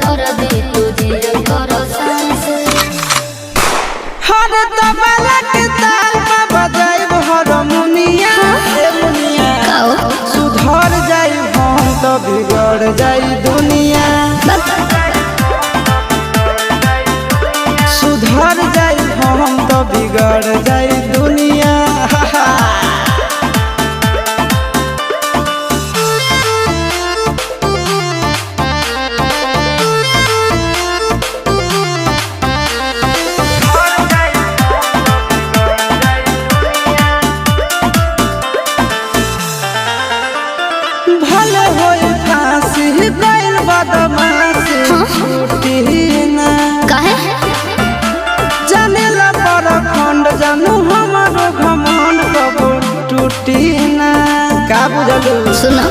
कर दे तुझे कर सांस हर तबला के ताल में बजाइब हारमोनिया ए मुनिया सुधर जाई हम तो बिगड़ जाई दुनिया सुधर जाई हम तो बिगड़ जाई दुनिया भले होई फांसी गइल बदमाशी छूटी ना काहे जानेला पर खंड जानू हमारो घमंड कबो टूटी ना का बुझलू सुना